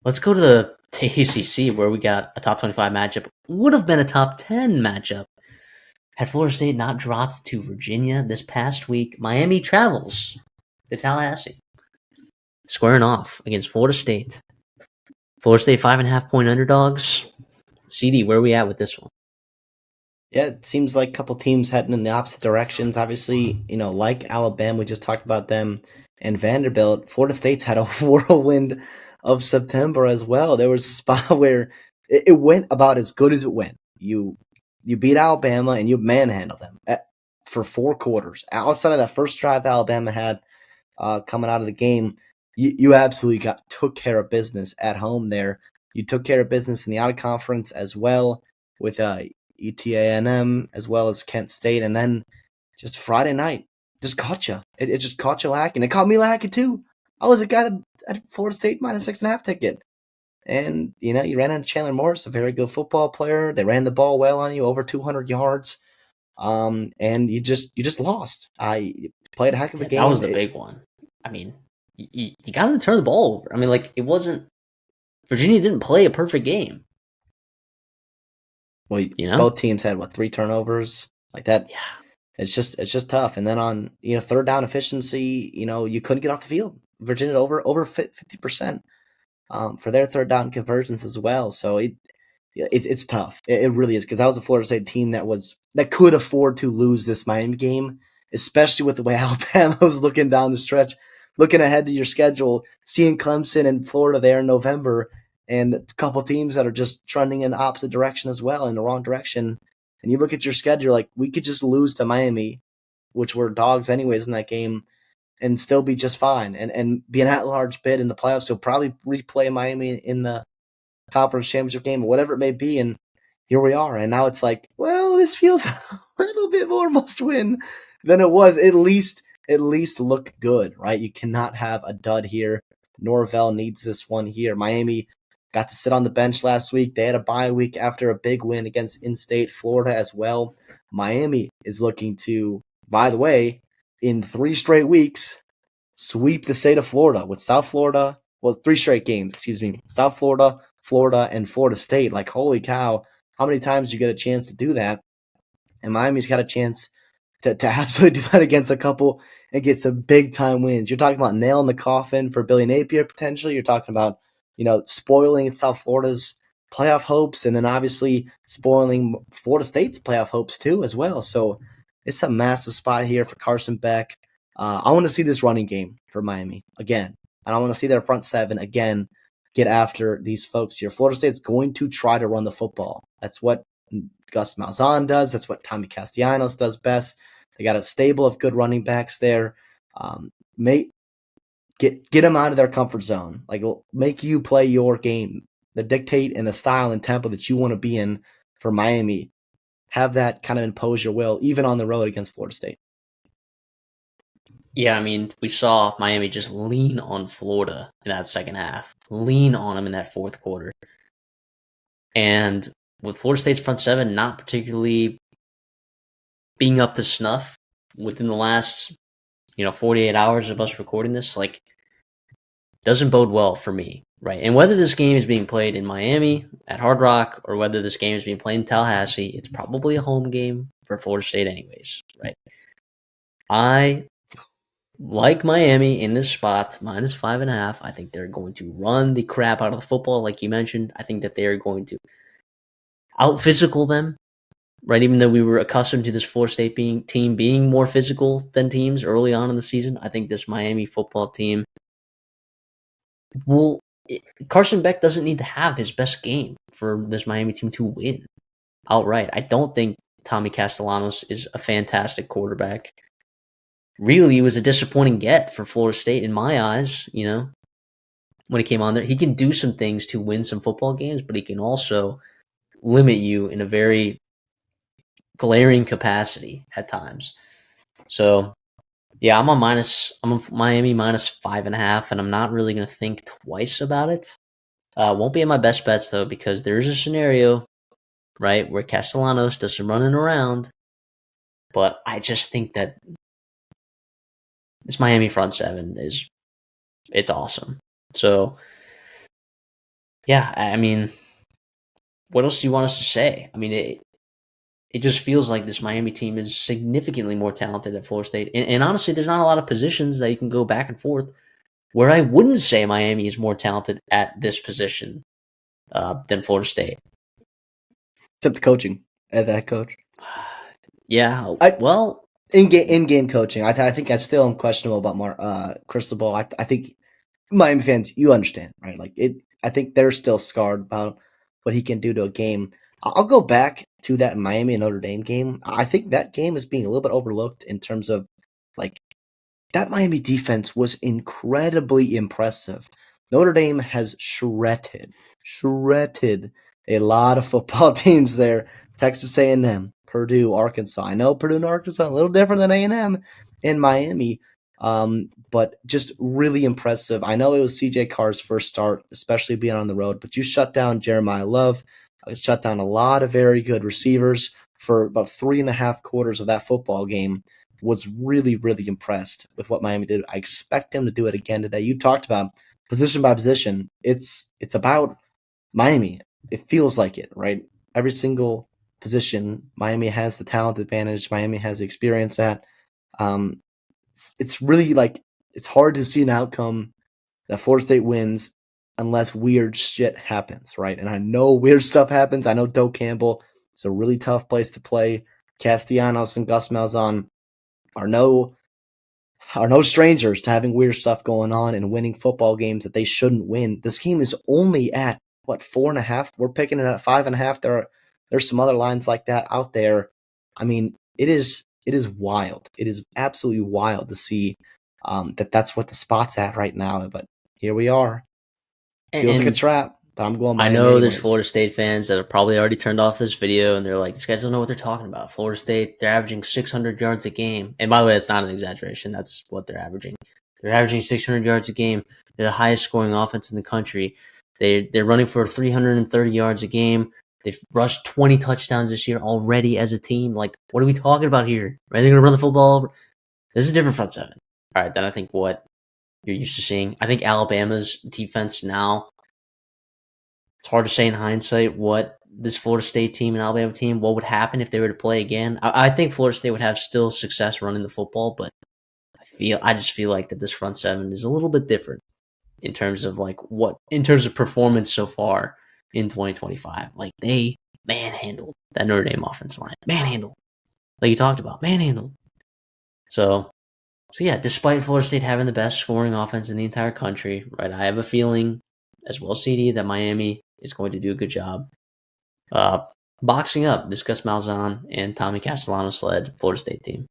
Let's go to the ACC where we got a top 25 matchup. Would have been a top 10 matchup had Florida State not dropped to Virginia this past week. Miami travels to Tallahassee, squaring off against Florida State. Florida State 5.5-point underdogs. CD, where are we at with this one? Yeah, it seems like a couple teams heading in the opposite directions. Obviously, like Alabama, we just talked about them, and Vanderbilt. Florida State's had a whirlwind of September as well. There was a spot where it went about as good as it went. You beat Alabama and you manhandled them for 4 quarters. Outside of that first drive Alabama had coming out of the game, you absolutely took care of business at home there. You took care of business in the out of conference as well with ETANM as well as Kent State, and then just Friday night just caught you. It just caught you lacking. It caught me lacking too. I was a guy that had Florida State -6.5 ticket, and you ran into Chandler Morris, a very good football player. They ran the ball well on you, over 200 yards, and you just lost. I played a heck of a That was game. the big one. I mean, you got to turn the ball over. I mean, it wasn't. Virginia didn't play a perfect game. Well, both teams had 3 turnovers like that. Yeah, it's just tough. And then on third down efficiency, you couldn't get off the field. Virginia over 50% for their third down conversions as well. So it's tough. It really is, because that was a Florida State team that could afford to lose this Miami game, especially with the way Alabama was looking down the stretch, looking ahead to your schedule, seeing Clemson and Florida there in November, and a couple teams that are just trending in the opposite direction as well, in the wrong direction. And you look at your schedule, like, we could just lose to Miami, which were dogs anyways in that game, and still be just fine and be an at-large bid in the playoffs. So probably replay Miami in the conference championship game or whatever it may be. And here we are. And now it's like, well, this feels a little bit more must win than it was. At least look good, right? You cannot have a dud here. Norvell needs this one here. Miami got to sit on the bench last week. They had a bye week after a big win against in-state Florida as well. Miami is looking to, by the way, in 3 straight weeks, sweep the state of Florida with South Florida. Well, 3 straight games, excuse me. South Florida, Florida, and Florida State. Like, holy cow, how many times do you get a chance to do that? And Miami's got a chance to absolutely do that against a couple and get some big-time wins. You're talking about nail in the coffin for Billy Napier, potentially. You're talking about, spoiling South Florida's playoff hopes, and then obviously spoiling Florida State's playoff hopes too as well. So it's a massive spot here for Carson Beck. I want to see this running game for Miami again. I don't want to see their front seven again get after these folks here. Florida State's going to try to run the football. That's what Gus Malzahn does. That's what Tommy Castellanos does best. They got a stable of good running backs there. Get them out of their comfort zone. Like, make you play your game. The dictate and the style and tempo that you want to be in for Miami. Have that kind of impose your will, even on the road against Florida State. Yeah, I mean, we saw Miami just lean on Florida in that second half, lean on them in that fourth quarter. And with Florida State's front seven not particularly being up to snuff within the last, 48 hours of us recording this, doesn't bode well for me, right? And whether this game is being played in Miami at Hard Rock or whether this game is being played in Tallahassee, it's probably a home game for Florida State anyways, right? I like Miami in this spot, -5.5. I think they're going to run the crap out of the football, like you mentioned. I think that they are going to out-physical them, right? Even though we were accustomed to this Florida State team being more physical than teams early on in the season, I think this Miami football team will. Carson Beck doesn't need to have his best game for this Miami team to win outright. I don't think Tommy Castellanos is a fantastic quarterback. Really, it was a disappointing get for Florida State in my eyes, when he came on there. He can do some things to win some football games, but he can also limit you in a very glaring capacity at times. So, yeah, I'm on Miami -5.5, and I'm not really going to think twice about it. Won't be in my best bets, though, because there is a scenario, right, where Castellanos does some running around, but I just think that this Miami front seven it's awesome. So Yeah, I mean, what else do you want us to say? I mean, it just feels like this Miami team is significantly more talented at Florida State. And honestly, there's not a lot of positions that you can go back and forth where I wouldn't say Miami is more talented at this position than Florida State. Except the coaching at that coach. Yeah, I well, in game coaching. I think I still am questionable about Cristobal. I think Miami fans, you understand, right? Like it. I think they're still scarred about what he can do to a game. I'll go back to that Miami and Notre Dame game. I think that game is being a little bit overlooked in terms of like that Miami defense was incredibly impressive. Notre Dame has shredded a lot of football teams there. Texas A&M, Purdue, Arkansas. I know Purdue and Arkansas are a little different than A&M in Miami, but just really impressive. I know it was CJ Carr's first start, especially being on the road, but you shut down Jeremiah Love. It shut down a lot of very good receivers for about 3.5 quarters of that football game. Was really, really impressed with what Miami did. I expect him to do it again today. You talked about position by position. It's about Miami. It feels like it, right? Every single position, Miami has the talent advantage. Miami has the experience at. Um, it's really like it's hard to see an outcome that Florida State wins unless weird shit happens, right? And I know weird stuff happens. I know Doak Campbell is a really tough place to play. Castellanos and Gus Malzahn are no strangers to having weird stuff going on and winning football games that they shouldn't win. This game is only at what 4.5. We're picking it at 5.5. There's some other lines like that out there. I mean, it is wild. It is absolutely wild to see that's what the spot's at right now. But here we are. Feels like a and trap, but I'm going I Miami know there's anyways. Florida State fans that have probably already turned off this video and they're like, these guys don't know what they're talking about. Florida State, they're averaging 600 yards a game. And by the way, that's not an exaggeration. That's what they're averaging. They're averaging 600 yards a game. They're the highest scoring offense in the country. They're running for 330 yards a game. They've rushed 20 touchdowns this year already as a team. Like, what are we talking about here? Are they going to run the football over? This is a different front seven. All right, then I think what you're used to seeing. I think Alabama's defense now, it's hard to say in hindsight what this Florida State team and Alabama team, what would happen if they were to play again. I think Florida State would have still success running the football, but I just feel like that this front seven is a little bit different in terms of in terms of performance so far in 2025. Like they manhandled that Notre Dame offensive line. Manhandled. Like you talked about. Manhandled. So yeah, despite Florida State having the best scoring offense in the entire country, right, I have a feeling, as well as CD, that Miami is going to do a good job boxing up this Gus Malzahn and Tommy Castellanos led Florida State team.